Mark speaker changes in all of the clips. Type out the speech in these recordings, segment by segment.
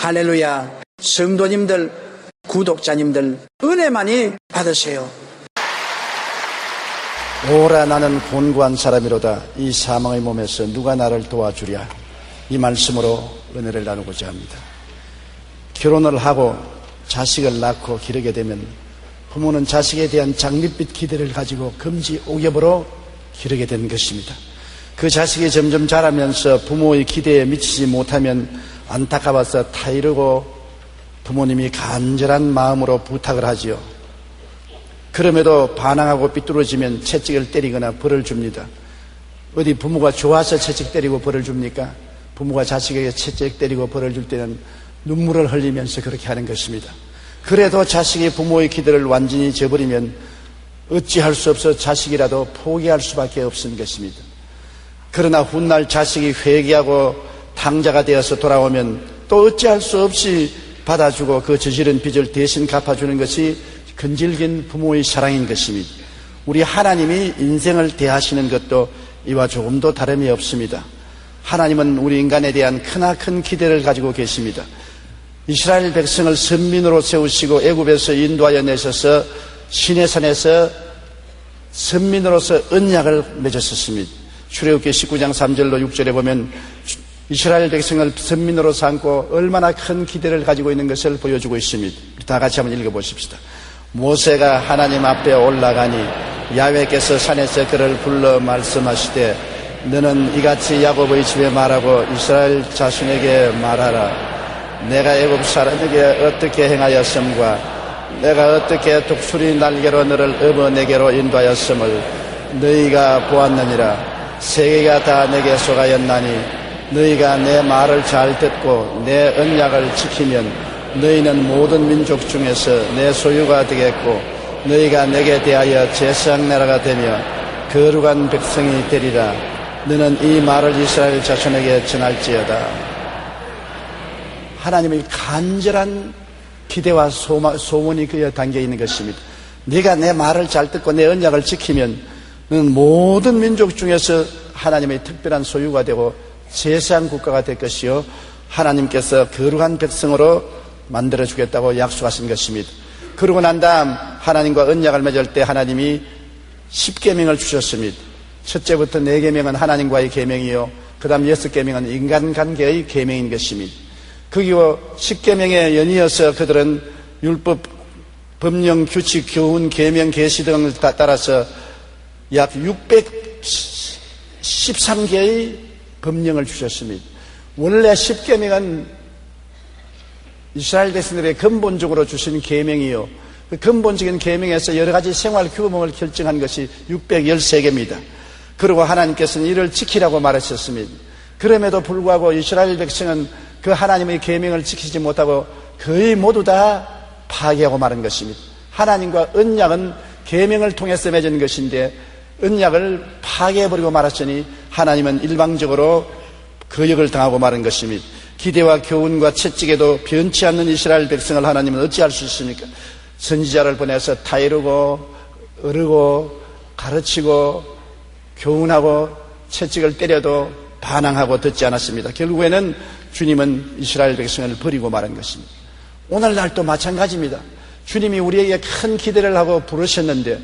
Speaker 1: 할렐루야. 성도님들, 구독자님들 은혜 많이 받으세요. 오라 나는 곤고한 사람이로다. 이 사망의 몸에서 누가 나를 도와주랴. 이 말씀으로 은혜를 나누고자 합니다. 결혼을 하고 자식을 낳고 기르게 되면 부모는 자식에 대한 장밋빛 기대를 가지고 금지 옥엽으로 기르게 되는 것입니다. 그 자식이 점점 자라면서 부모의 기대에 미치지 못하면 안타까워서 타이르고 부모님이 간절한 마음으로 부탁을 하지요. 그럼에도 반항하고 삐뚤어지면 채찍을 때리거나 벌을 줍니다. 어디 부모가 좋아서 채찍 때리고 벌을 줍니까? 부모가 자식에게 채찍 때리고 벌을 줄 때는 눈물을 흘리면서 그렇게 하는 것입니다. 그래도 자식이 부모의 기대를 완전히 저버리면 어찌할 수 없어 자식이라도 포기할 수밖에 없는 것입니다. 그러나 훗날 자식이 회개하고 당자가 되어서 돌아오면 또 어찌할 수 없이 받아주고 그 저지른 빚을 대신 갚아주는 것이 근질긴 부모의 사랑인 것입니다. 우리 하나님이 인생을 대하시는 것도 이와 조금도 다름이 없습니다. 하나님은 우리 인간에 대한 크나큰 기대를 가지고 계십니다. 이스라엘 백성을 선민으로 세우시고 애굽에서 인도하여 내셔서 시내산에서 선민으로서 언약을 맺으셨습니다. 출애굽기 19장 3절로 6절에 보면 이스라엘 백성을 선민으로 삼고 얼마나 큰 기대를 가지고 있는 것을 보여주고 있습니다. 다 같이 한번 읽어보십시다. 모세가 하나님 앞에 올라가니 야훼께서 산에서 그를 불러 말씀하시되 너는 이같이 야곱의 집에 말하고 이스라엘 자손에게 말하라. 내가 애굽 사람에게 어떻게 행하였음과 내가 어떻게 독수리 날개로 너를 업어 내게로 인도하였음을 너희가 보았느니라. 세계가 다 내게 속하였나니 너희가 내 말을 잘 듣고 내 언약을 지키면 너희는 모든 민족 중에서 내 소유가 되겠고 너희가 내게 대하여 제사장 나라가 되며 거룩한 백성이 되리라. 너는 이 말을 이스라엘 자손에게 전할지어다. 하나님의 간절한 기대와 소원이 그에 담겨 있는 것입니다. 네가 내 말을 잘 듣고 내 언약을 지키면 너는 모든 민족 중에서 하나님의 특별한 소유가 되고 제사장 국가가 될 것이요 하나님께서 거룩한 백성으로 만들어주겠다고 약속하신 것입니다. 그러고 난 다음 하나님과 언약을 맺을 때 하나님이 10계명을 주셨습니다. 첫째부터 4계명은 하나님과의 계명이요 그 다음 6계명은 인간관계의 계명인 것입니다. 그리고 10계명에 연이어서 그들은 율법, 법령, 규칙, 교훈, 계명, 계시 등을 따라서 약 613개의 법령을 주셨습니다. 원래 10계명은 이스라엘 백성들의 근본적으로 주신 계명이요 그 근본적인 계명에서 여러 가지 생활 규범을 결정한 것이 613개입니다. 그리고 하나님께서는 이를 지키라고 말하셨습니다. 그럼에도 불구하고 이스라엘 백성은 그 하나님의 계명을 지키지 못하고 거의 모두 다 파괴하고 마는 것입니다. 하나님과 언약은 계명을 통해서 맺은 것인데 언약을 파괴해버리고 말았으니 하나님은 일방적으로 거역을 당하고 마는 것입니다. 기대와 교훈과 채찍에도 변치 않는 이스라엘 백성을 하나님은 어찌할 수 있습니까? 선지자를 보내서 타이르고 어르고 가르치고 교훈하고 채찍을 때려도 반항하고 듣지 않았습니다. 결국에는 주님은 이스라엘 백성을 버리고 말한 것입니다. 오늘날도 마찬가지입니다. 주님이 우리에게 큰 기대를 하고 부르셨는데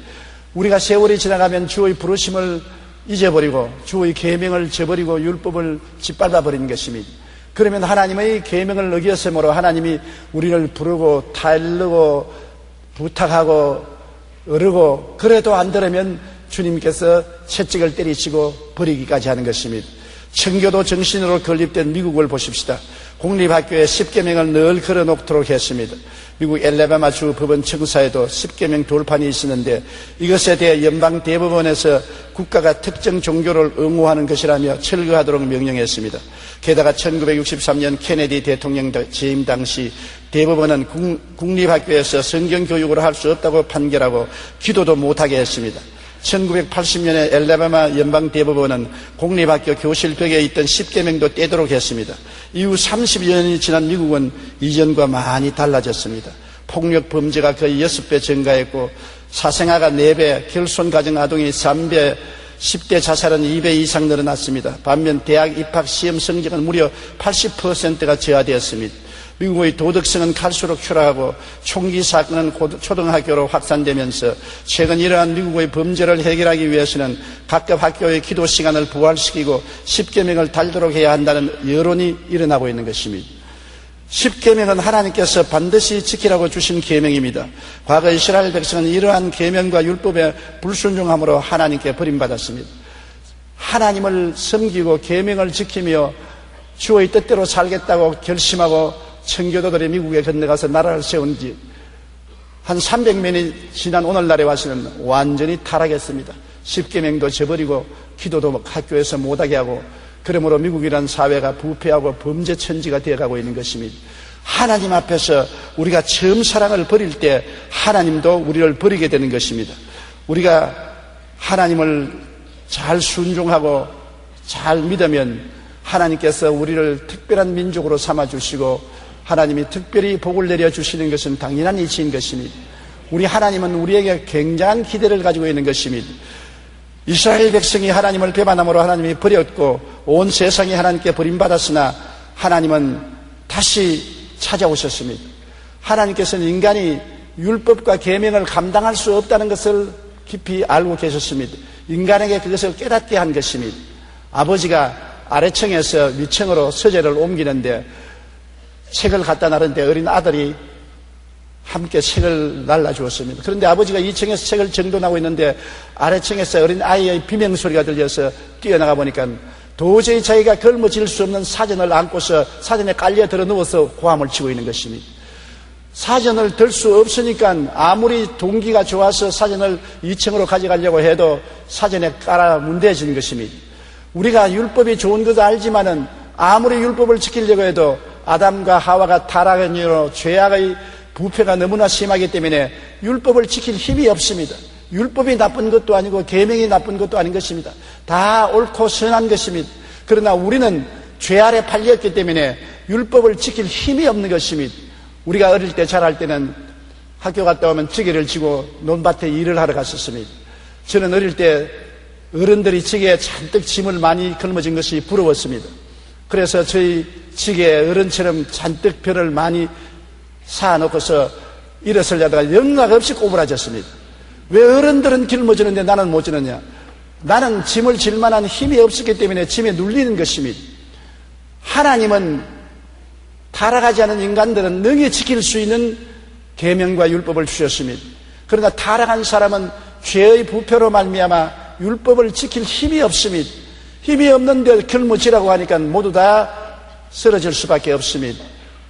Speaker 1: 우리가 세월이 지나가면 주의 부르심을 잊어버리고 주의 계명을 저버리고 율법을 짓밟아버리는 것입니다. 그러면 하나님의 계명을 어겼으므로 하나님이 우리를 부르고 타일르고 부탁하고 어르고 그래도 안 들으면 주님께서 채찍을 때리시고 버리기까지 하는 것입니다. 청교도 정신으로 건립된 미국을 보십시다. 공립학교에 10계명을 늘 걸어놓도록 했습니다. 미국 엘레바마주 법원 청사에도 10계명 돌판이 있었는데 이것에 대해 연방 대법원에서 국가가 특정 종교를 옹호하는 것이라며 철거하도록 명령했습니다. 게다가 1963년 케네디 대통령 재임 당시 대법원은 국립학교에서 성경교육을 할 수 없다고 판결하고 기도도 못하게 했습니다. 1980년에 엘레바마 연방대법원은 공립학교 교실 벽에 있던 10계명도 떼도록 했습니다. 이후 30여 년이 지난 미국은 이전과 많이 달라졌습니다. 폭력 범죄가 거의 6배 증가했고 사생아가 4배, 결손 가정 아동이 3배, 10대 자살은 2배 이상 늘어났습니다. 반면 대학 입학 시험 성적은 무려 80%가 저하되었습니다. 미국의 도덕성은 갈수록 추락하고 총기 사건은 초등학교로 확산되면서 최근 이러한 미국의 범죄를 해결하기 위해서는 각급 학교의 기도 시간을 부활시키고 10계명을 달도록 해야 한다는 여론이 일어나고 있는 것입니다. 10계명은 하나님께서 반드시 지키라고 주신 계명입니다. 과거 이스라엘 백성은 이러한 계명과 율법에 불순종함으로 하나님께 버림받았습니다. 하나님을 섬기고 계명을 지키며 주의 뜻대로 살겠다고 결심하고 청교도들이 미국에 건너가서 나라를 세운 지 한 300년이 지난 오늘날에 와서는 완전히 타락했습니다. 10계명도 저버리고 기도도 학교에서 못하게 하고 그러므로 미국이라는 사회가 부패하고 범죄 천지가 되어가고 있는 것입니다. 하나님 앞에서 우리가 처음 사랑을 버릴 때 하나님도 우리를 버리게 되는 것입니다. 우리가 하나님을 잘 순종하고 잘 믿으면 하나님께서 우리를 특별한 민족으로 삼아주시고 하나님이 특별히 복을 내려주시는 것은 당연한 이치인 것입니다. 우리 하나님은 우리에게 굉장한 기대를 가지고 있는 것입니다. 이스라엘 백성이 하나님을 배반함으로 하나님이 버렸고 온 세상이 하나님께 버림받았으나 하나님은 다시 찾아오셨습니다. 하나님께서는 인간이 율법과 계명을 감당할 수 없다는 것을 깊이 알고 계셨습니다. 인간에게 그것을 깨닫게 한 것입니다. 아버지가 아래층에서 위층으로 서재를 옮기는데 책을 갖다 놨는데 어린 아들이 함께 책을 날라주었습니다. 그런데 아버지가 2층에서 책을 정돈하고 있는데 아래층에서 어린 아이의 비명소리가 들려서 뛰어나가 보니까 도저히 자기가 걸머질 수 없는 사전을 안고서 사전에 깔려 들어 누워서 고함을 치고 있는 것입니다. 사전을 들 수 없으니까 아무리 동기가 좋아서 사전을 2층으로 가져가려고 해도 사전에 깔아 문대해지는 것입니다. 우리가 율법이 좋은 것도 알지만은 아무리 율법을 지키려고 해도 아담과 하와가 타락한 이유로 죄악의 부패가 너무나 심하기 때문에 율법을 지킬 힘이 없습니다. 율법이 나쁜 것도 아니고 계명이 나쁜 것도 아닌 것입니다. 다 옳고 선한 것입니다. 그러나 우리는 죄 아래 팔렸기 때문에 율법을 지킬 힘이 없는 것입니다. 우리가 어릴 때 자랄 때는 학교 갔다 오면 지게를 지고 논밭에 일을 하러 갔었습니다. 저는 어릴 때 어른들이 지게에 잔뜩 짐을 많이 걸머진 것이 부러웠습니다. 그래서 저희 지게에 어른처럼 잔뜩 벼를 많이 쌓아놓고서 일어서려다가 영락없이 꼬부라졌습니다. 왜 어른들은 짊어지는데 나는 못 지느냐? 나는 짐을 질 만한 힘이 없었기 때문에 짐에 눌리는 것입니다. 하나님은 타락하지 않은 인간들은 능히 지킬 수 있는 계명과 율법을 주셨습니다. 그러나 타락한 사람은 죄의 부패로 말미암아 율법을 지킬 힘이 없습니다. 힘이 없는데 짊어지라고 하니까 모두 다 쓰러질 수밖에 없습니다.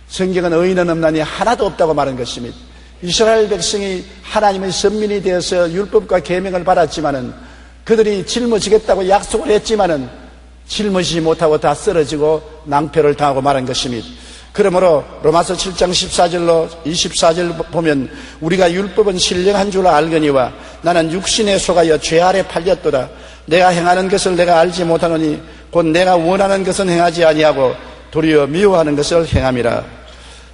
Speaker 1: 성경은 의인은 없나니 하나도 없다고 말한 것입니다. 이스라엘 백성이 하나님의 선민이 되어서 율법과 계명을 받았지만은 그들이 짊어지겠다고 약속을 했지만은 짊어지지 못하고 다 쓰러지고 낭패를 당하고 말한 것입니다. 그러므로 로마서 7장 14절로 24절 보면 우리가 율법은 신령한 줄 알거니와 나는 육신에 속하여 죄 아래 팔렸도다. 내가 행하는 것을 내가 알지 못하노니 곧 내가 원하는 것은 행하지 아니하고 도리어 미워하는 것을 행함이라.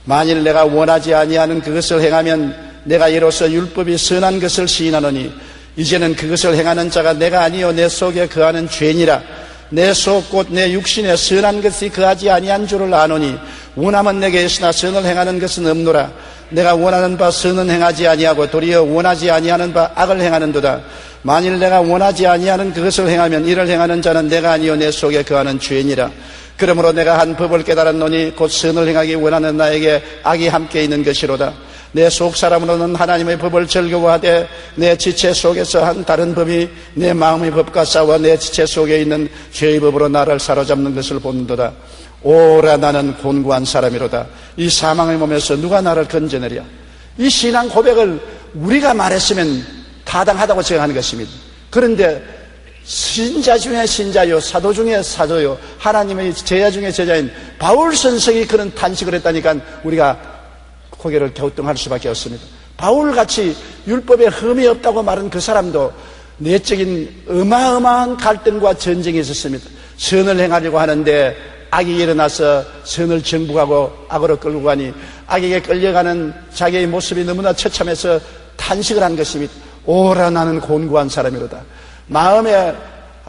Speaker 1: 만일 내가 원하지 아니하는 그것을 행하면 내가 이로써 율법이 선한 것을 시인하노니 이제는 그것을 행하는 자가 내가 아니요 내 속에 거하는 죄니라. 내 속 곧 내 육신에 선한 것이 거하지 아니한 줄을 아노니 원함은 내게 있으나 선을 행하는 것은 없노라. 내가 원하는 바 선은 행하지 아니하고 도리어 원하지 아니하는 바 악을 행하는도다. 만일 내가 원하지 아니하는 그것을 행하면 이를 행하는 자는 내가 아니요 내 속에 거하는 죄니라. 그러므로 내가 한 법을 깨달았노니 곧 선을 행하기 원하는 나에게 악이 함께 있는 것이로다. 내 속 사람으로는 하나님의 법을 즐거워하되 내 지체 속에서 한 다른 법이 내 마음의 법과 싸워 내 지체 속에 있는 죄의 법으로 나를 사로잡는 것을 보는도다. 오라 나는 곤고한 사람이로다. 이 사망의 몸에서 누가 나를 건져내랴. 이 신앙 고백을 우리가 말했으면 타당하다고 생각하는 것입니다. 그런데 신자 중에 신자요 사도 중에 사도요 하나님의 제자 중에 제자인 바울 선생이 그런 탄식을 했다니까 우리가 고개를 갸우뚱할 수밖에 없습니다. 바울같이 율법에 흠이 없다고 말한 그 사람도 내적인 어마어마한 갈등과 전쟁이 있었습니다. 선을 행하려고 하는데 악이 일어나서 선을 정복하고 악으로 끌고 가니 악에게 끌려가는 자기의 모습이 너무나 처참해서 탄식을 한 것입니다. 오라 나는 곤고한 사람이로다. 마음에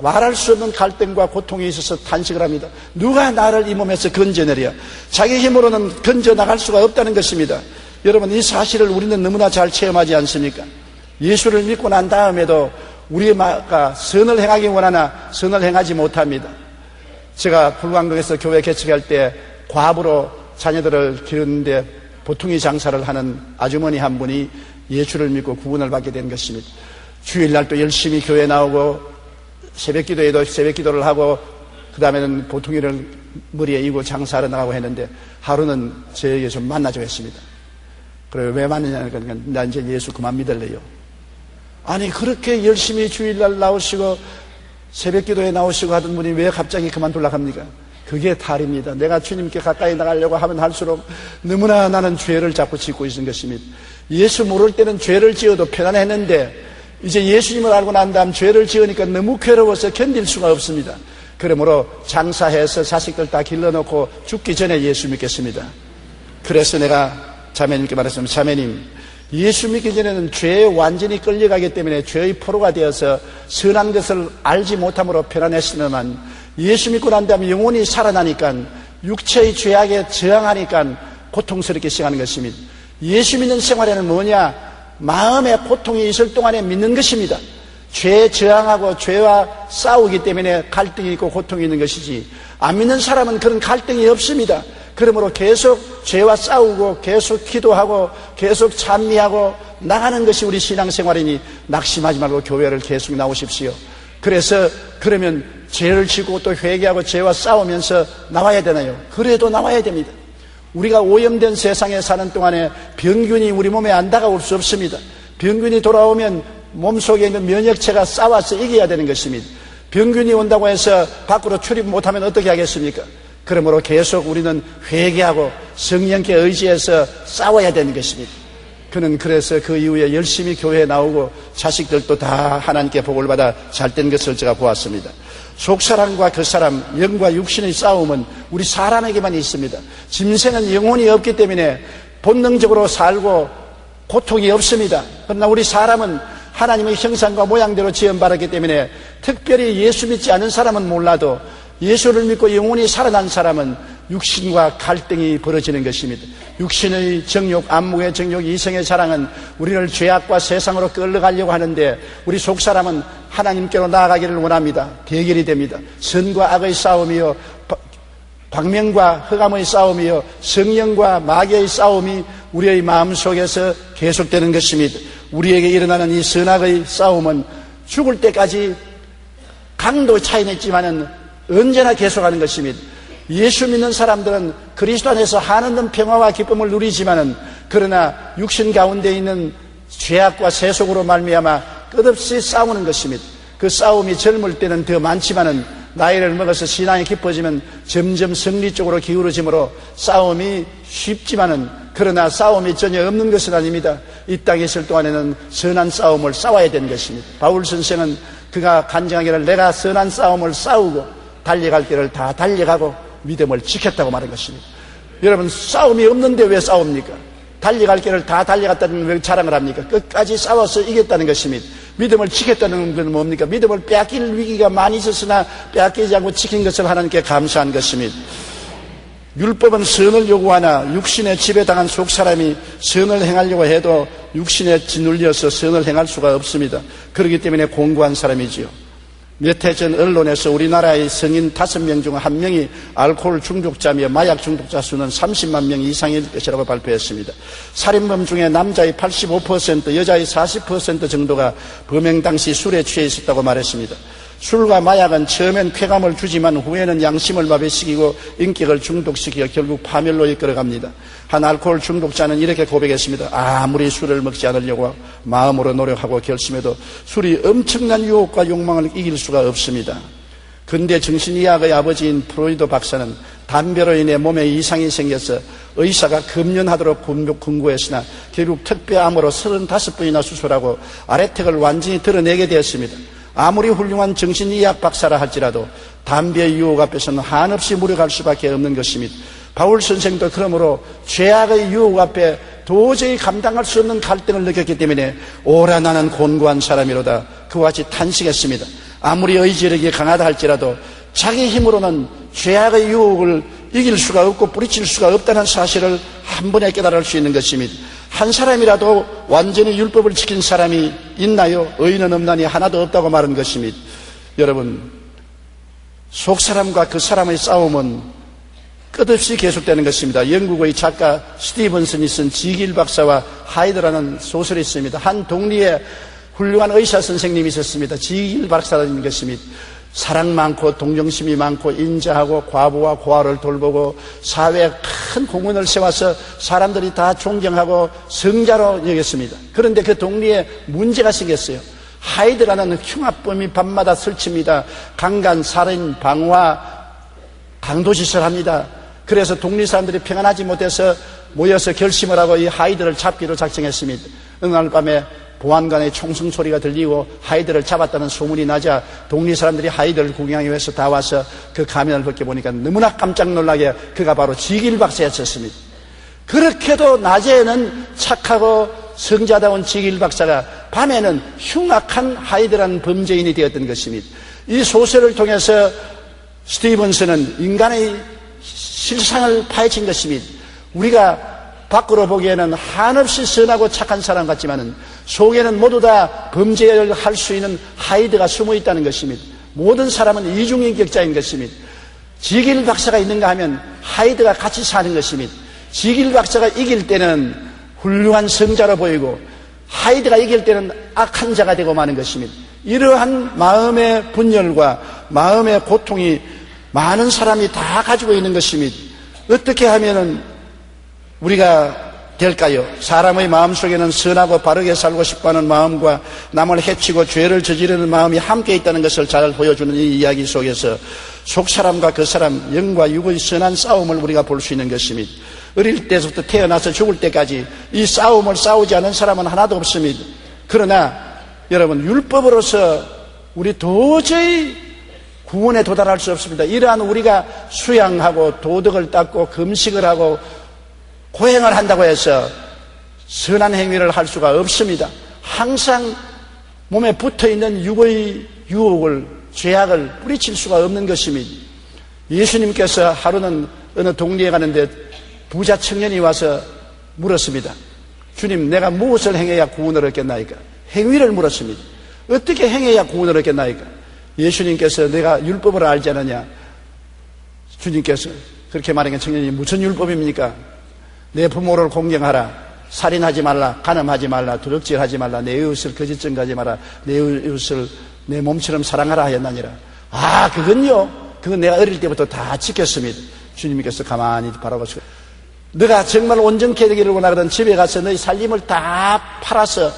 Speaker 1: 말할 수 없는 갈등과 고통이 있어서 탄식을 합니다. 누가 나를 이 몸에서 건져내랴. 자기 힘으로는 건져나갈 수가 없다는 것입니다. 여러분, 이 사실을 우리는 너무나 잘 체험하지 않습니까? 예수를 믿고 난 다음에도 우리가 선을 행하기 원하나 선을 행하지 못합니다. 제가 불광동에서 교회 개척할 때 과부로 자녀들을 기르는데 보통의 장사를 하는 아주머니 한 분이 예수를 믿고 구원을 받게 된 것입니다. 주일날 또 열심히 교회 나오고 새벽기도에도 새벽기도를 하고 그 다음에는 보통이를 머리에 이고 장사하러 나가고 했는데 하루는 저에게 좀 만나자고 했습니다. 그래 왜 만나냐니까 나 이제 예수 그만 믿을래요. 아니 그렇게 열심히 주일날 나오시고 새벽기도에 나오시고 하던 분이 왜 갑자기 그만둘라 합니까? 그게 탈입니다. 내가 주님께 가까이 나가려고 하면 할수록 너무나 나는 죄를 자꾸 짓고 있는 것입니다. 예수 모를 때는 죄를 지어도 편안했는데 이제 예수님을 알고 난 다음 죄를 지으니까 너무 괴로워서 견딜 수가 없습니다. 그러므로 장사해서 자식들 다 길러놓고 죽기 전에 예수 믿겠습니다. 그래서 내가 자매님께 말했습니다. 자매님, 예수 믿기 전에는 죄에 완전히 끌려가기 때문에 죄의 포로가 되어서 선한 것을 알지 못함으로 편안했으면 예수 믿고 난 다음에 영혼이 살아나니까 육체의 죄악에 저항하니까 고통스럽게 시작하는 것입니다. 예수 믿는 생활에는 뭐냐? 마음에 고통이 있을 동안에 믿는 것입니다. 죄에 저항하고 죄와 싸우기 때문에 갈등이 있고 고통이 있는 것이지 안 믿는 사람은 그런 갈등이 없습니다. 그러므로 계속 죄와 싸우고 계속 기도하고 계속 찬미하고 나가는 것이 우리 신앙생활이니 낙심하지 말고 교회를 계속 나오십시오. 그래서 그러면 죄를 지고 또 회개하고 죄와 싸우면서 나와야 되나요? 그래도 나와야 됩니다. 우리가 오염된 세상에 사는 동안에 병균이 우리 몸에 안 다가올 수 없습니다. 병균이 돌아오면 몸속에 있는 면역체가 싸워서 이겨야 되는 것입니다. 병균이 온다고 해서 밖으로 출입 못하면 어떻게 하겠습니까? 그러므로 계속 우리는 회개하고 성령께 의지해서 싸워야 되는 것입니다. 그는 그래서 그 이후에 열심히 교회에 나오고 자식들도 다 하나님께 복을 받아 잘된 것을 제가 보았습니다. 속사람과 겉사람, 영과 육신의 싸움은 우리 사람에게만 있습니다. 짐승은 영혼이 없기 때문에 본능적으로 살고 고통이 없습니다. 그러나 우리 사람은 하나님의 형상과 모양대로 지음받았기 때문에 특별히 예수 믿지 않은 사람은 몰라도 예수를 믿고 영혼이 살아난 사람은 육신과 갈등이 벌어지는 것입니다. 육신의 정욕, 안목의 정욕, 이성의 자랑은 우리를 죄악과 세상으로 끌어가려고 하는데 우리 속사람은 하나님께로 나아가기를 원합니다. 대결이 됩니다. 선과 악의 싸움이요, 광명과 흑암의 싸움이요, 성령과 마귀의 싸움이 우리의 마음속에서 계속되는 것입니다. 우리에게 일어나는 이 선악의 싸움은 죽을 때까지 강도 차이는 있지만은 언제나 계속하는 것입니다. 예수 믿는 사람들은 그리스도 안에서 한없는 평화와 기쁨을 누리지만은 그러나 육신 가운데 있는 죄악과 세속으로 말미암아 끝없이 싸우는 것입니다. 그 싸움이 젊을 때는 더 많지만은 나이를 먹어서 신앙이 깊어지면 점점 승리 쪽으로 기울어지므로 싸움이 쉽지만은 그러나 싸움이 전혀 없는 것은 아닙니다. 이 땅에 있을 동안에는 선한 싸움을 싸워야 되는 것입니다. 바울 선생은 그가 간증하기를 내가 선한 싸움을 싸우고 달려갈 길을 다 달려가고 믿음을 지켰다고 말한 것입니다. 여러분, 싸움이 없는데 왜 싸웁니까? 달려갈 길을 다 달려갔다는 왜 자랑을 합니까? 끝까지 싸워서 이겼다는 것입니다. 믿음을 지켰다는 건 뭡니까? 믿음을 빼앗길 위기가 많이 있었으나 빼앗기지 않고 지킨 것을 하나님께 감사한 것입니다. 율법은 선을 요구하나 육신의 지배당한 속사람이 선을 행하려고 해도 육신에 짓눌려서 선을 행할 수가 없습니다. 그렇기 때문에 공고한 사람이지요. 몇 해 전 언론에서 우리나라의 성인 5명 중 1명이 알코올 중독자며 마약 중독자 수는 30만 명 이상일 것이라고 발표했습니다. 살인범 중에 남자의 85%, 여자의 40% 정도가 범행 당시 술에 취해 있었다고 말했습니다. 술과 마약은 처음엔 쾌감을 주지만 후에는 양심을 마비시키고 인격을 중독시키고 결국 파멸로 이끌어갑니다. 한 알코올 중독자는 이렇게 고백했습니다. 아무리 술을 먹지 않으려고 마음으로 노력하고 결심해도 술이 엄청난 유혹과 욕망을 이길 수가 없습니다. 근대 정신의학의 아버지인 프로이드 박사는 담배로 인해 몸에 이상이 생겨서 의사가 금연하도록 권고했으나 결국 특별암으로 35번이나 수술하고 아래턱을 완전히 드러내게 되었습니다. 아무리 훌륭한 정신의학 박사라 할지라도 담배의 유혹 앞에서는 한없이 무력할 수밖에 없는 것입니다. 바울 선생도 그러므로 죄악의 유혹 앞에 도저히 감당할 수 없는 갈등을 느꼈기 때문에 오라 나는 곤고한 사람이로다 그와 같이 탄식했습니다. 아무리 의지력이 강하다 할지라도 자기 힘으로는 죄악의 유혹을 이길 수가 없고 뿌리칠 수가 없다는 사실을 한 번에 깨달을 수 있는 것입니다. 한 사람이라도 완전히 율법을 지킨 사람이 있나요? 의인은 없나니 하나도 없다고 말한 것입니다. 여러분, 속 사람과 그 사람의 싸움은 끝없이 계속되는 것입니다. 영국의 작가 스티븐슨이 쓴 지길 박사와 하이드라는 소설이 있습니다. 한 독리에 훌륭한 의사 선생님이 있었습니다. 지길 박사라는 것입니다. 사랑 많고 동정심이 많고 인자하고 과부와 고아를 돌보고 사회에 큰 공헌을 세워서 사람들이 다 존경하고 성자로 여겼습니다. 그런데 그 독리에 문제가 생겼어요. 하이드라는 흉악범이 밤마다 설칩니다. 강간, 살인, 방화, 강도짓을 합니다. 그래서 독리 사람들이 평안하지 못해서 모여서 결심을 하고 이 하이드를 잡기로 작정했습니다. 어느 날 밤에 보안관의 총성 소리가 들리고 하이드를 잡았다는 소문이 나자 독리 사람들이 하이드를 구경하기 위해서 다 와서 그 가면을 벗겨보니까 너무나 깜짝 놀라게 그가 바로 지길 박사였었습니다. 그렇게도 낮에는 착하고 성자다운 지길 박사가 밤에는 흉악한 하이드라는 범죄인이 되었던 것입니다. 이 소설을 통해서 스티븐슨은 인간의 실상을 파헤친 것입니다. 우리가 밖으로 보기에는 한없이 선하고 착한 사람 같지만은 속에는 모두 다 범죄를 할 수 있는 하이드가 숨어 있다는 것입니다. 모든 사람은 이중인격자인 것입니다. 지길 박사가 있는가 하면 하이드가 같이 사는 것입니다. 지길 박사가 이길 때는 훌륭한 성자로 보이고 하이드가 이길 때는 악한 자가 되고 마는 것입니다. 이러한 마음의 분열과 마음의 고통이 많은 사람이 다 가지고 있는 것입니다. 어떻게 하면은 우리가 될까요? 사람의 마음속에는 선하고 바르게 살고 싶어하는 마음과 남을 해치고 죄를 저지르는 마음이 함께 있다는 것을 잘 보여주는 이 이야기 속에서 속 사람과 그 사람, 영과 육의 선한 싸움을 우리가 볼 수 있는 것입니다. 어릴 때부터 태어나서 죽을 때까지 이 싸움을 싸우지 않은 사람은 하나도 없습니다. 그러나 여러분, 율법으로서 우리 도저히 구원에 도달할 수 없습니다. 이러한 우리가 수양하고 도덕을 닦고 금식을 하고 고행을 한다고 해서 선한 행위를 할 수가 없습니다. 항상 몸에 붙어있는 육의 유혹을, 죄악을 뿌리칠 수가 없는 것입니다. 예수님께서 하루는 어느 동리에 가는데 부자 청년이 와서 물었습니다. 주님, 내가 무엇을 행해야 구원을 얻겠나이까? 행위를 물었습니다. 어떻게 행해야 구원을 얻겠나이까? 예수님께서 내가 율법을 알지 않느냐? 주님께서 그렇게 말하니까 청년이 무슨 율법입니까? 내 부모를 공경하라, 살인하지 말라, 간음하지 말라, 도둑질하지 말라, 내 이웃을 거짓 증거하지 마라, 내 이웃을 내 몸처럼 사랑하라 하였나니라. 아, 그건 내가 어릴 때부터 다 지켰습니다. 주님께서 가만히 바라보시고, 너가 정말 온전케 되기를 원하거든 집에 가서 너희 살림을 다 팔아서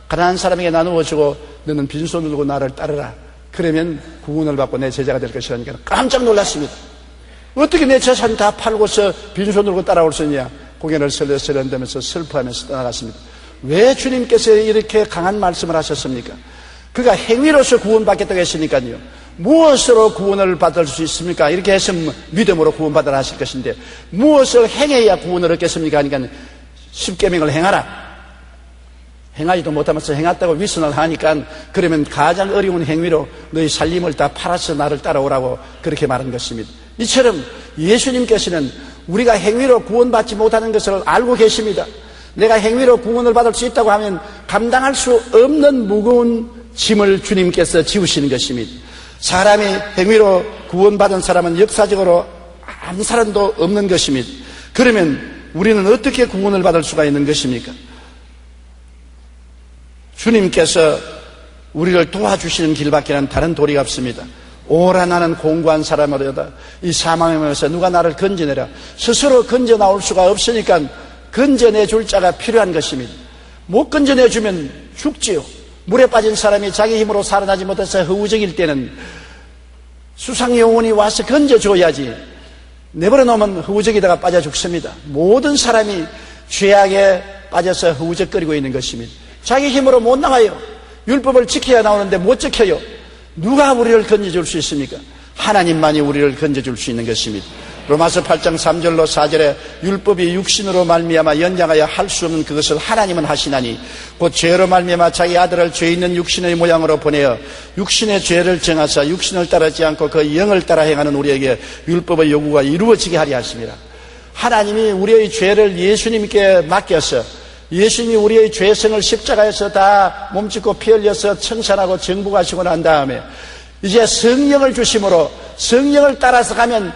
Speaker 1: 가난한 사람에게 나누어주고 너는 빈손을 들고 나를 따르라. 그러면 구원을 받고 내 제자가 될 것이라니까 깜짝 놀랐습니다. 어떻게 내 재산 다 팔고서 빈손을 들고 따라올 수 있냐? 고개를 설레설레 흔들면서 슬퍼하면서 떠나갔습니다. 왜 주님께서 이렇게 강한 말씀을 하셨습니까? 그가 행위로서 구원받겠다고 했으니까요. 무엇으로 구원을 받을 수 있습니까? 이렇게 했으면 믿음으로 구원받으라 하실 것인데 무엇을 행해야 구원을 얻겠습니까? 그러니까 십계명을 행하라. 행하지도 못하면서 행했다고 위선을 하니까 그러면 가장 어려운 행위로 너희 살림을 다 팔아서 나를 따라오라고 그렇게 말한 것입니다. 이처럼 예수님께서는 우리가 행위로 구원받지 못하는 것을 알고 계십니다. 내가 행위로 구원을 받을 수 있다고 하면 감당할 수 없는 무거운 짐을 주님께서 지우시는 것입니다. 사람이 행위로 구원받은 사람은 역사적으로 한 사람도 없는 것입니다. 그러면 우리는 어떻게 구원을 받을 수가 있는 것입니까? 주님께서 우리를 도와주시는 길밖에는 다른 도리가 없습니다. 오라 나는 공고한 사람으로다. 이 사망의 몸에서 누가 나를 건져내라. 스스로 건져 나올 수가 없으니까 건져내줄 자가 필요한 것입니다. 못 건져내주면 죽지요. 물에 빠진 사람이 자기 힘으로 살아나지 못해서 허우적일 때는 수상영혼이 와서 건져줘야지. 내버려 놓으면 허우적이다가 빠져 죽습니다. 모든 사람이 죄악에 빠져서 허우적거리고 있는 것입니다. 자기 힘으로 못 나가요. 율법을 지켜야 나오는데 못 지켜요. 누가 우리를 건져줄 수 있습니까? 하나님만이 우리를 건져줄 수 있는 것입니다. 로마서 8장 3절로 4절에 율법이 육신으로 말미암아 연장하여 할 수 없는 그것을 하나님은 하시나니 곧 죄로 말미암아 자기 아들을 죄 있는 육신의 모양으로 보내어 육신의 죄를 정하사 육신을 따르지 않고 그 영을 따라 행하는 우리에게 율법의 요구가 이루어지게 하려 하십니다. 하나님이 우리의 죄를 예수님께 맡겨서 예수님이 우리의 죄성을 십자가에서 다 몸짓고 피 흘려서 청산하고 정복하시고 난 다음에 이제 성령을 주심으로 성령을 따라서 가면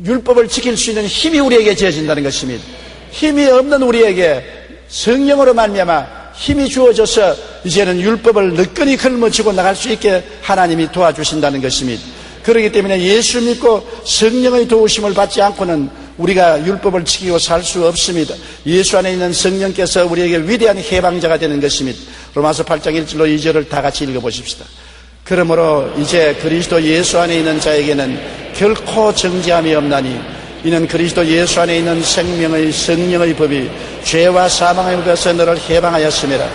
Speaker 1: 율법을 지킬 수 있는 힘이 우리에게 주어진다는 것입니다. 힘이 없는 우리에게 성령으로 말미암아 힘이 주어져서 이제는 율법을 느끼니 걸머쥐고 나갈 수 있게 하나님이 도와주신다는 것입니다. 그렇기 때문에 예수 믿고 성령의 도우심을 받지 않고는 우리가 율법을 지키고 살 수 없습니다. 예수 안에 있는 성령께서 우리에게 위대한 해방자가 되는 것입니다. 로마서 8장 1절로 2절을 다 같이 읽어보십시다. 그러므로 이제 그리스도 예수 안에 있는 자에게는 결코 정죄함이 없나니 이는 그리스도 예수 안에 있는 생명의 성령의 법이 죄와 사망의 법에서 너를 해방하였음이라.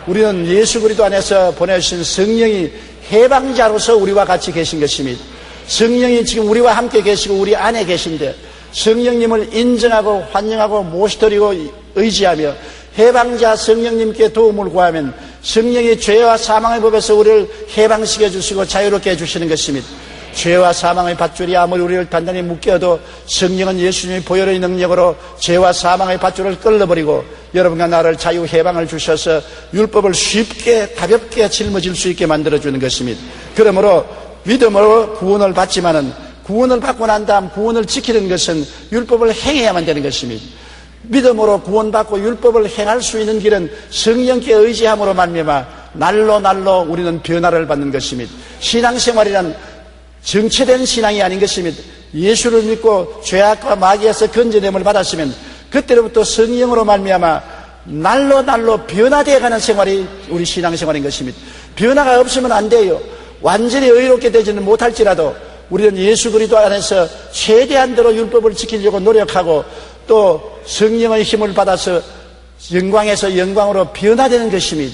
Speaker 1: 우리는 예수 그리스도 안에서 보내주신 성령이 해방자로서 우리와 같이 계신 것입니다. 성령이 지금 우리와 함께 계시고 우리 안에 계신데 성령님을 인정하고 환영하고 모시드리고 의지하며 해방자 성령님께 도움을 구하면 성령이 죄와 사망의 법에서 우리를 해방시켜 주시고 자유롭게 해주시는 것입니다. 죄와 사망의 밧줄이 아무리 우리를 단단히 묶여도 성령은 예수님의 보혈의 능력으로 죄와 사망의 밧줄을 끌어버리고 여러분과 나를 자유 해방을 주셔서 율법을 쉽게 가볍게 짊어질 수 있게 만들어주는 것입니다. 그러므로 믿음으로 구원을 받지만은 구원을 받고 난 다음 구원을 지키는 것은 율법을 행해야만 되는 것입니다. 믿음으로 구원받고 율법을 행할 수 있는 길은 성령께 의지함으로 말미암아 날로 우리는 변화를 받는 것입니다. 신앙생활이란 정체된 신앙이 아닌 것입니다. 예수를 믿고 죄악과 마귀에서 건져냄을 받았으면 그때로부터 성령으로 말미암아 날로 변화되어가는 생활이 우리 신앙생활인 것입니다. 변화가 없으면 안 돼요. 완전히 의롭게 되지는 못할지라도 우리는 예수 그리스도 안에서 최대한대로 율법을 지키려고 노력하고 또 성령의 힘을 받아서 영광에서 영광으로 변화되는 것입니다.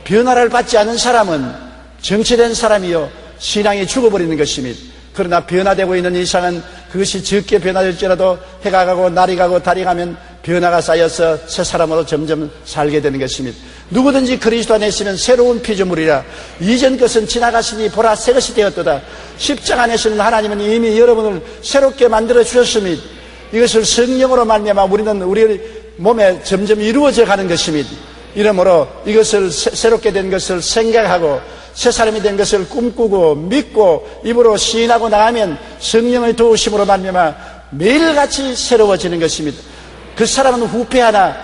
Speaker 1: 변화를 받지 않은 사람은 정체된 사람이요 신앙이 죽어버리는 것입니다. 그러나 변화되고 있는 이상은 그것이 적게 변화될지라도 해가 가고 날이 가고 달이 가면 변화가 쌓여서 새 사람으로 점점 살게 되는 것입니다. 누구든지 그리스도 안에 있으면 새로운 피조물이라 이전 것은 지나가시니 보라 새 것이 되었도다. 십자가 안에서는 하나님은 이미 여러분을 새롭게 만들어 주셨습니다. 이것을 성령으로 말미암아 우리는 우리 몸에 점점 이루어져 가는 것입니다. 이러므로 이것을 새롭게 된 것을 생각하고 새 사람이 된 것을 꿈꾸고 믿고 입으로 시인하고 나가면 성령의 도우심으로 말미암아 매일같이 새로워지는 것입니다. 그 사람은 후패 하나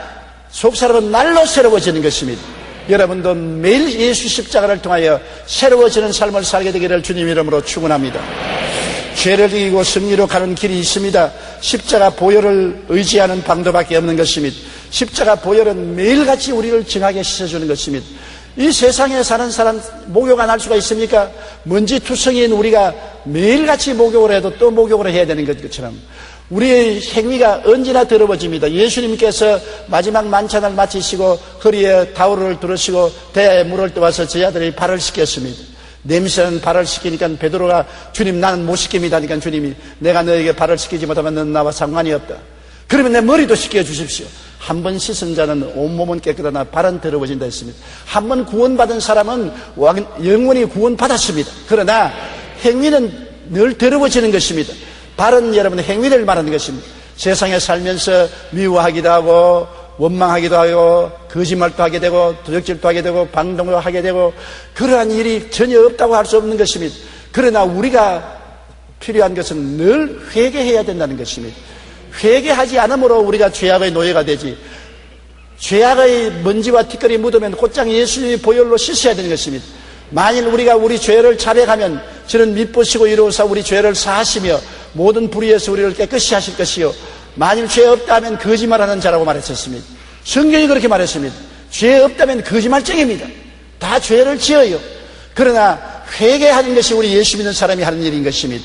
Speaker 1: 속 사람은 날로 새로워지는 것입니다. 여러분도 매일 예수 십자가를 통하여 새로워지는 삶을 살게 되기를 주님 이름으로 축원합니다. 죄를 이기고 승리로 가는 길이 있습니다. 십자가 보혈을 의지하는 방도밖에 없는 것입니다. 십자가 보혈은 매일같이 우리를 정하게 씻어주는 것입니다. 이 세상에 사는 사람 목욕 안 할 수가 있습니까? 먼지투성이인 우리가 매일같이 목욕을 해도 또 목욕을 해야 되는 것처럼 우리의 행위가 언제나 더러워집니다. 예수님께서 마지막 만찬을 마치시고 허리에 타올을 두르시고 대야에 물을 떠와서 제자들이 발을 씻겼습니다. 냄새는 발을 씻기니까 베드로가 주님 나는 못 씻깁니다 하니까 주님이 내가 너에게 발을 씻기지 못하면 너는 나와 상관이 없다. 그러면 내 머리도 씻겨 주십시오. 한 번 씻은 자는 온몸은 깨끗하나 발은 더러워진다 했습니다. 한 번 구원받은 사람은 영원히 구원받았습니다. 그러나 행위는 늘 더러워지는 것입니다. 발은 여러분의 행위를 말하는 것입니다. 세상에 살면서 미워하기도 하고 원망하기도 하고 거짓말도 하게 되고 도적질도 하게 되고 방종도 하게 되고 그러한 일이 전혀 없다고 할 수 없는 것입니다. 그러나 우리가 필요한 것은 늘 회개해야 된다는 것입니다. 회개하지 않으므로 우리가 죄악의 노예가 되지 죄악의 먼지와 티끌이 묻으면 곧장 예수님의 보혈로 씻어야 되는 것입니다. 만일 우리가 우리 죄를 자백하면 저는 미쁘시고 이로써 우리 죄를 사하시며 모든 불의에서 우리를 깨끗이 하실 것이요 만일 죄 없다면 거짓말하는 자라고 말했었습니다. 성경이 그렇게 말했습니다. 죄 없다면 거짓말쟁입니다. 다 죄를 지어요. 그러나 회개하는 것이 우리 예수 믿는 사람이 하는 일인 것입니다.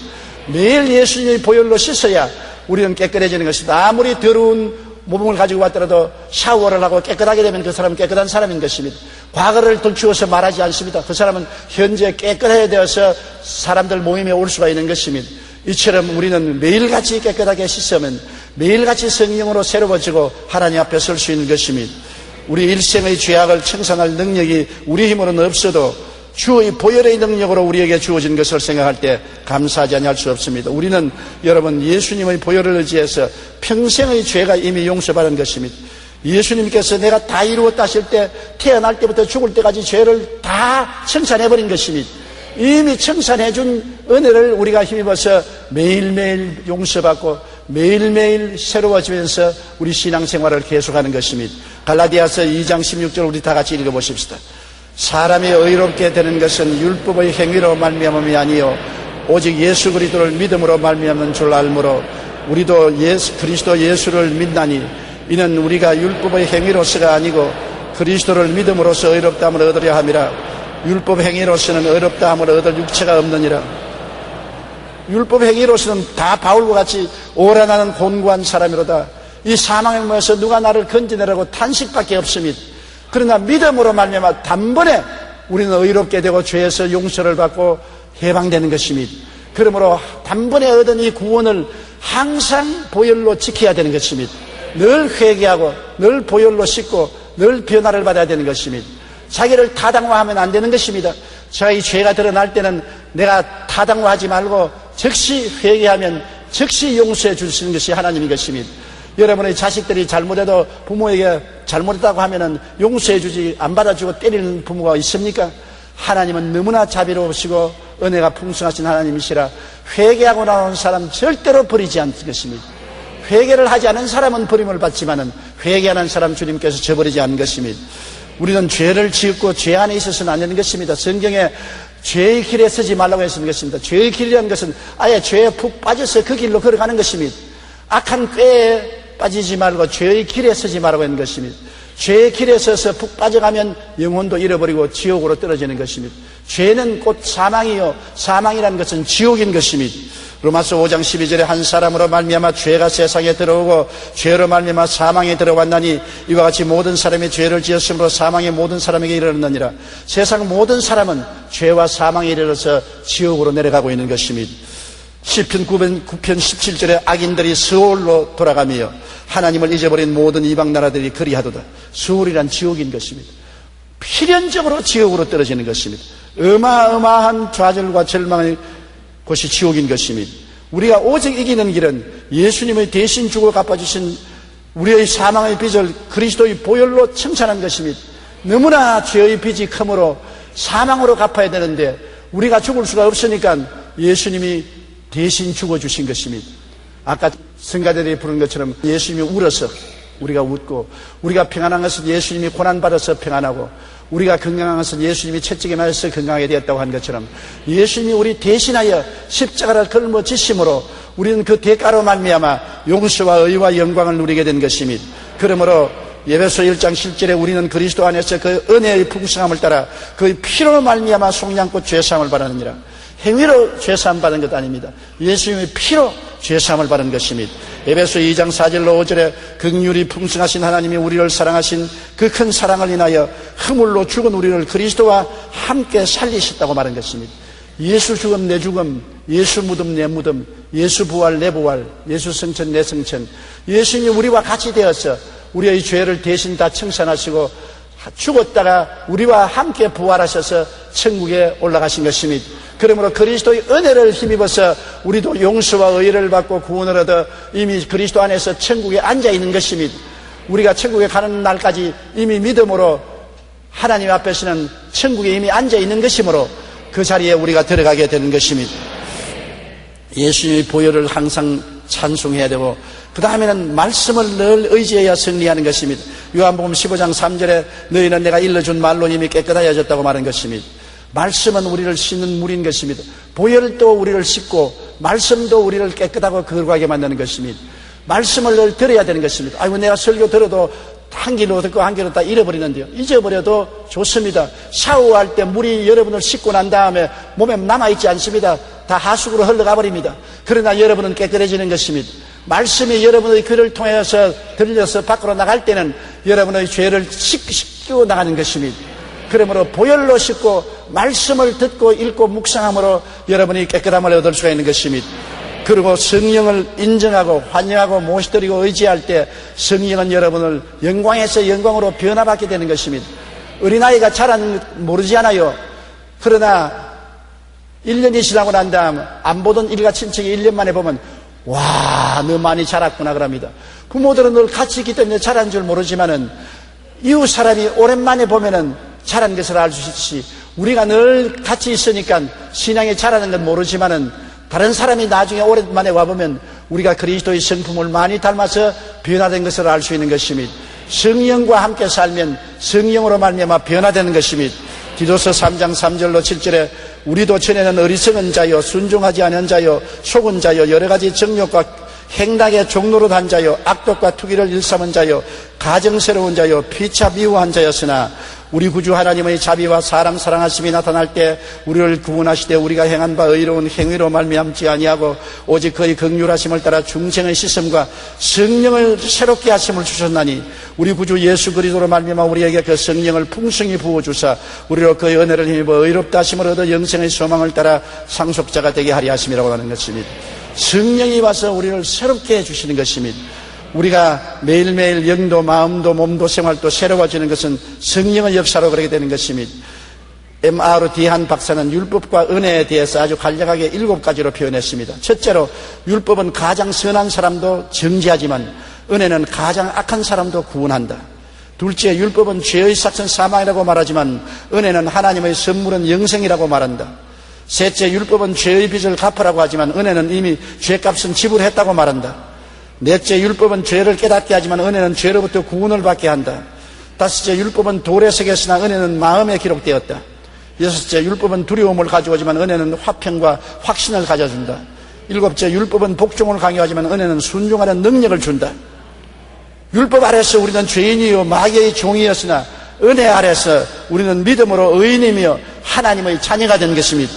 Speaker 1: 매일 예수님의 보혈로 씻어야 우리는 깨끗해지는 것입니다. 아무리 더러운 몸을 가지고 왔더라도 샤워를 하고 깨끗하게 되면 그 사람은 깨끗한 사람인 것입니다. 과거를 들추어서 말하지 않습니다. 그 사람은 현재 깨끗해야 되어서 사람들 모임에 올 수가 있는 것입니다. 이처럼 우리는 매일같이 깨끗하게 씻으면 매일같이 성령으로 새로워지고 하나님 앞에 설 수 있는 것입니다. 우리 일생의 죄악을 청산할 능력이 우리 힘으로는 없어도 주의 보혈의 능력으로 우리에게 주어진 것을 생각할 때 감사하지 아니할 수 없습니다. 우리는 여러분 예수님의 보혈을 의지해서 평생의 죄가 이미 용서받은 것입니다. 예수님께서 내가 다 이루었다 하실 때 태어날 때부터 죽을 때까지 죄를 다 청산해버린 것입니다. 이미 청산해준 은혜를 우리가 힘입어서 매일매일 용서받고 매일매일 새로워지면서 우리 신앙생활을 계속하는 것입니다. 갈라디아서 2장 16절 우리 다 같이 읽어보십시다. 사람이 의롭게 되는 것은 율법의 행위로 말미암음이 아니요 오직 예수 그리스도를 믿음으로 말미암은 줄 알므로 우리도 그리스도 예수를 믿나니 이는 우리가 율법의 행위로서가 아니고 그리스도를 믿음으로써 의롭다함을 얻으려 함이라. 율법 행위로서는 의롭다함을 얻을 육체가 없느니라. 율법 행위로서는 다 바울과 같이 오라나는 곤고한 사람이로다. 이 사망의 몸에서 누가 나를 건지내라고 탄식밖에 없습니다. 그러나 믿음으로 말미암아 단번에 우리는 의롭게 되고 죄에서 용서를 받고 해방되는 것입니다. 그러므로 단번에 얻은 이 구원을 항상 보혈로 지켜야 되는 것입니다. 늘 회개하고 늘 보혈로 씻고 늘 변화를 받아야 되는 것입니다. 자기를 타당화하면 안 되는 것입니다. 제가 이 죄가 드러날 때는 내가 타당화하지 말고 즉시 회개하면 즉시 용서해 주시는 것이 하나님인 것입니다. 여러분의 자식들이 잘못해도 부모에게 잘못했다고 하면은 용서해 주지 안 받아주고 때리는 부모가 있습니까? 하나님은 너무나 자비로우시고 은혜가 풍성하신 하나님이시라 회개하고 나온 사람 절대로 버리지 않을 것입니다. 회개를 하지 않은 사람은 버림을 받지만은 회개하는 사람 주님께서 저버리지 않는 것입니다. 우리는 죄를 지었고 죄 안에 있어서는 안 되는 것입니다. 성경에 죄의 길에 서지 말라고 했는 것입니다. 죄의 길이라는 것은 아예 죄에 푹 빠져서 그 길로 걸어가는 것입니다. 악한 꾀에 빠지지 말고 죄의 길에 서지 말라고 했는 것입니다. 죄의 길에 서서 푹 빠져가면 영혼도 잃어버리고 지옥으로 떨어지는 것입니다. 죄는 곧 사망이요 사망이라는 것은 지옥인 것입니다. 로마서 5장 12절에 한 사람으로 말미암아 죄가 세상에 들어오고 죄로 말미암아 사망에 들어왔나니 이와 같이 모든 사람이 죄를 지었으므로 사망이 모든 사람에게 이르렀느니라. 세상 모든 사람은 죄와 사망에 이르러서 지옥으로 내려가고 있는 것입니다. 시편 9편 17절에 악인들이 스올로 돌아가며 하나님을 잊어버린 모든 이방 나라들이 그리하도다. 스올이란 지옥인 것입니다. 필연적으로 지옥으로 떨어지는 것입니다. 어마어마한 좌절과 절망의 곳이 지옥인 것입니다. 우리가 오직 이기는 길은 예수님의 대신 죽어 갚아주신 우리의 사망의 빚을 그리스도의 보혈로 청산한 것입니다. 너무나 죄의 빚이 크므로 사망으로 갚아야 되는데 우리가 죽을 수가 없으니까 예수님이 대신 죽어주신 것입니다. 아까 성가대들이 부른 것처럼 예수님이 울어서 우리가 웃고 우리가 평안한 것은 예수님이 고난받아서 평안하고 우리가 건강한 것은 예수님이 채찍에 맞아서 건강하게 되었다고 한 것처럼 예수님이 우리 대신하여 십자가를 걸머지심으로 우리는 그 대가로 말미암아 용서와 의와 영광을 누리게 된 것입니다. 그러므로 에베소 1장 7절에 우리는 그리스도 안에서 그 은혜의 풍성함을 따라 그 피로 말미암아 속량껏 죄사함을 받았느니라. 행위로 죄사함 받은 것 아닙니다. 예수님의 피로 죄사함을 받은 것입니다. 에베소 2장 4절로 5절에 긍휼이 풍성하신 하나님이 우리를 사랑하신 그 큰 사랑을 인하여 허물로 죽은 우리를 그리스도와 함께 살리셨다고 말한 것입니다. 예수 죽음 내 죽음, 예수 무덤 내 무덤, 예수 부활 내 부활, 예수 성천 내 성천, 예수님이 우리와 같이 되어서 우리의 죄를 대신 다 청산하시고 죽었다가 우리와 함께 부활하셔서 천국에 올라가신 것입니다. 그러므로 그리스도의 은혜를 힘입어서 우리도 용서와 의를 받고 구원을 얻어 이미 그리스도 안에서 천국에 앉아 있는 것입니다. 우리가 천국에 가는 날까지 이미 믿음으로 하나님 앞에서는 천국에 이미 앉아 있는 것이므로 그 자리에 우리가 들어가게 되는 것입니다. 예수님의 보혈을 항상 찬송해야 되고 그 다음에는 말씀을 늘 의지해야 승리하는 것입니다. 요한복음 15장 3절에 너희는 내가 일러준 말로 이미 깨끗하여졌다고 말한 것입니다. 말씀은 우리를 씻는 물인 것입니다. 보혈도 우리를 씻고 말씀도 우리를 깨끗하고 거룩하게 만드는 것입니다. 말씀을 늘 들어야 되는 것입니다. 아이고 내가 설교 들어도 한 길로 듣고 한 길로 다 잃어버리는데요. 잊어버려도 좋습니다. 샤워할 때 물이 여러분을 씻고 난 다음에 몸에 남아있지 않습니다. 다 하수구로 흘러가 버립니다. 그러나 여러분은 깨끗해지는 것입니다. 말씀이 여러분의 귀를 통해서 들려서 밖으로 나갈 때는 여러분의 죄를 씻고 나가는 것입니다. 그러므로 보혈로 씻고 말씀을 듣고 읽고 묵상함으로 여러분이 깨끗함을 얻을 수가 있는 것입니다. 그리고 성령을 인정하고 환영하고 모시드리고 의지할 때 성령은 여러분을 영광에서 영광으로 변화받게 되는 것입니다. 어린아이가 자라는 모르지 않아요. 그러나 1년이 지나고 난 다음 안 보던 일가 친척이 1년 만에 보면 와, 너 많이 자랐구나 그럽니다. 부모들은 늘 같이 있기 때문에 자란 줄 모르지만은 이웃 사람이 오랜만에 보면은 자란 것을 알 수 있듯이 우리가 늘 같이 있으니까 신앙이 자라는 건 모르지만은 다른 사람이 나중에 오랜만에 와보면 우리가 그리스도의 성품을 많이 닮아서 변화된 것을 알 수 있는 것입니다. 성령과 함께 살면 성령으로 말미암아 변화되는 것입니다. 디도서 3장 3절로 7절에 우리도 전에는 어리석은 자요 순종하지 않은 자요 속은 자요 여러 가지 정욕과 행락의 종로로 단 자요 악독과 투기를 일삼은 자요 가정스러운 자요 피차 미워한 자였으나 우리 구주 하나님의 자비와 사람 사랑하심이 나타날 때 우리를 구원하시되 우리가 행한 바 의로운 행위로 말미암지 아니하고 오직 그의 긍휼하심을 따라 중생의 씻음과 성령을 새롭게 하심을 주셨나니 우리 구주 예수 그리스도로 말미암아 우리에게 그 성령을 풍성히 부어주사 우리로 그의 은혜를 힘입어 의롭다 하심을 얻어 영생의 소망을 따라 상속자가 되게 하리 하심이라고 하는 것입니다. 성령이 와서 우리를 새롭게 해주시는 것입니다. 우리가 매일매일 영도 마음도 몸도 생활도 새로워지는 것은 성령의 역사로 그렇게 되는 것입니다. M.R.D. 한 박사는 율법과 은혜에 대해서 아주 간략하게 7가지로 표현했습니다. 첫째로 율법은 가장 선한 사람도 정죄하지만 은혜는 가장 악한 사람도 구원한다. 둘째, 율법은 죄의 삭은 사망이라고 말하지만 은혜는 하나님의 선물은 영생이라고 말한다. 셋째, 율법은 죄의 빚을 갚으라고 하지만 은혜는 이미 죄값은 지불했다고 말한다. 넷째, 율법은 죄를 깨닫게 하지만 은혜는 죄로부터 구원을 받게 한다. 다섯째, 율법은 돌에 새겼으나 은혜는 마음에 기록되었다. 여섯째, 율법은 두려움을 가져오지만 은혜는 화평과 확신을 가져준다. 일곱째, 율법은 복종을 강요하지만 은혜는 순종하는 능력을 준다. 율법 아래서 우리는 죄인이요 마귀의 종이었으나 은혜 아래서 우리는 믿음으로 의인이며 하나님의 자녀가 된 것입니다.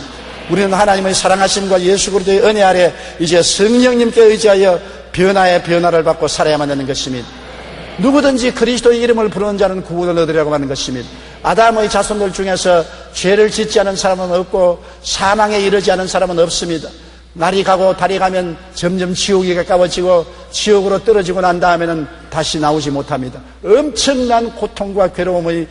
Speaker 1: 우리는 하나님의 사랑하심과 예수 그리스도의 은혜 아래 이제 성령님께 의지하여 변화의 변화를 받고 살아야만 하는 것입니다. 누구든지 그리스도의 이름을 부르는 자는 구원을 얻으려고 하는 것입니다. 아담의 자손들 중에서 죄를 짓지 않은 사람은 없고 사망에 이르지 않은 사람은 없습니다. 날이 가고 달이 가면 점점 지옥이 가까워지고 지옥으로 떨어지고 난 다음에는 다시 나오지 못합니다. 엄청난 고통과 괴로움의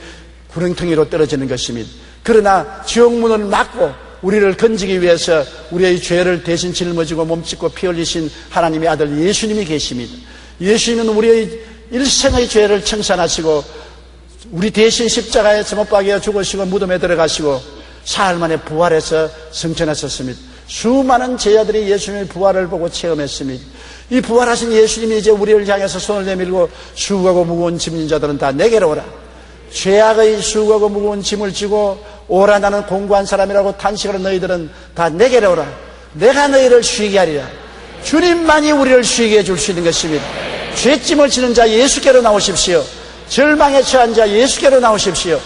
Speaker 1: 구렁텅이로 떨어지는 것입니다. 그러나 지옥문을 막고 우리를 건지기 위해서 우리의 죄를 대신 짊어지고 몸짓고 피 흘리신 하나님의 아들 예수님이 계십니다. 예수님은 우리의 일생의 죄를 청산하시고 우리 대신 십자가에 못 박여 죽으시고 무덤에 들어가시고 사흘 만에 부활해서 승천하셨습니다. 수많은 제자들이 예수님의 부활을 보고 체험했습니다. 이 부활하신 예수님이 이제 우리를 향해서 손을 내밀고 수고하고 무거운 짐진 자들은 다 내게로 오라. 죄악의 수고하고 무거운 짐을 지고 오라 나는 공고한 사람이라고 탄식하는 너희들은 다 내게로 오라. 내가 너희를 쉬게 하리라. 주님만이 우리를 쉬게 해줄 수 있는 것입니다. 죄짐을 지는 자 예수께로 나오십시오. 절망에 처한 자 예수께로 나오십시오.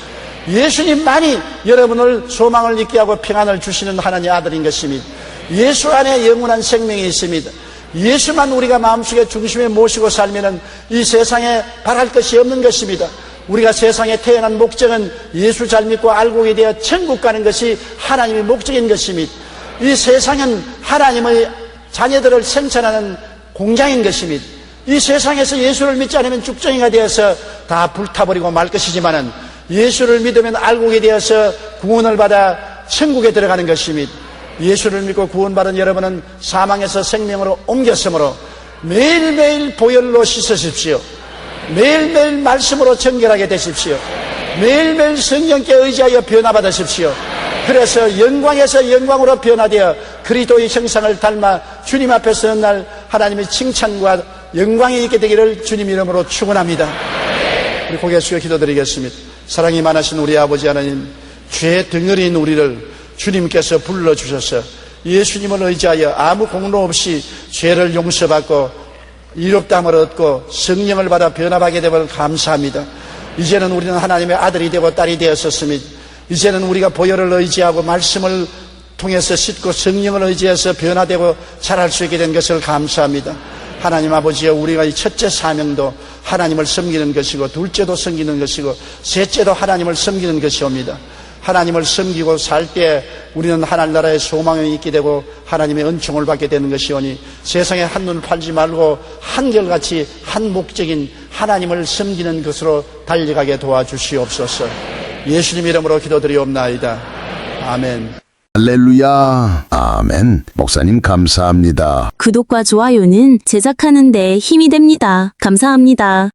Speaker 1: 예수님만이 여러분을 소망을 있게 하고 평안을 주시는 하나님의 아들인 것입니다. 예수 안에 영원한 생명이 있습니다. 예수만 우리가 마음속에 중심에 모시고 살면은 이 세상에 바랄 것이 없는 것입니다. 우리가 세상에 태어난 목적은 예수 잘 믿고 알고 되어 천국 가는 것이 하나님의 목적인 것입니다. 이 세상은 하나님의 자녀들을 생산하는 공장인 것입니다. 이 세상에서 예수를 믿지 않으면 죽정이가 되어서 다 불타버리고 말 것이지만은 예수를 믿으면 알고게 되어서 구원을 받아 천국에 들어가는 것입니다. 예수를 믿고 구원받은 여러분은 사망에서 생명으로 옮겼으므로 매일매일 보혈로 씻으십시오. 매일매일 말씀으로 정결하게 되십시오. 매일매일 성령께 의지하여 변화받으십시오. 그래서 영광에서 영광으로 변화되어 그리스도의 형상을 닮아 주님 앞에 서는 날 하나님의 칭찬과 영광이 있게 되기를 주님 이름으로 축원합니다. 우리 고개 숙여 기도드리겠습니다. 사랑이 많으신 우리 아버지 하나님, 죄 덩어리인 우리를 주님께서 불러주셔서 예수님을 의지하여 아무 공로 없이 죄를 용서받고 이롭다함을 얻고 성령을 받아 변화하게 되면 감사합니다. 이제는 우리는 하나님의 아들이 되고 딸이 되었었습니다. 이제는 우리가 보혈을 의지하고 말씀을 통해서 씻고 성령을 의지해서 변화되고 자랄 수 있게 된 것을 감사합니다. 하나님 아버지여, 우리가 이 첫째 사명도 하나님을 섬기는 것이고 둘째도 섬기는 것이고 셋째도 하나님을 섬기는 것이옵니다. 하나님을 섬기고 살 때 우리는 하늘나라의 소망이 있게 되고 하나님의 은총을 받게 되는 것이오니 세상에 한눈 팔지 말고 한결같이 한 목적인 하나님을 섬기는 것으로 달려가게 도와주시옵소서. 예수님 이름으로 기도드리옵나이다. 아멘.
Speaker 2: 할렐루야. 아멘. 목사님 감사합니다.
Speaker 3: 구독과 좋아요는 제작하는 데 힘이 됩니다. 감사합니다.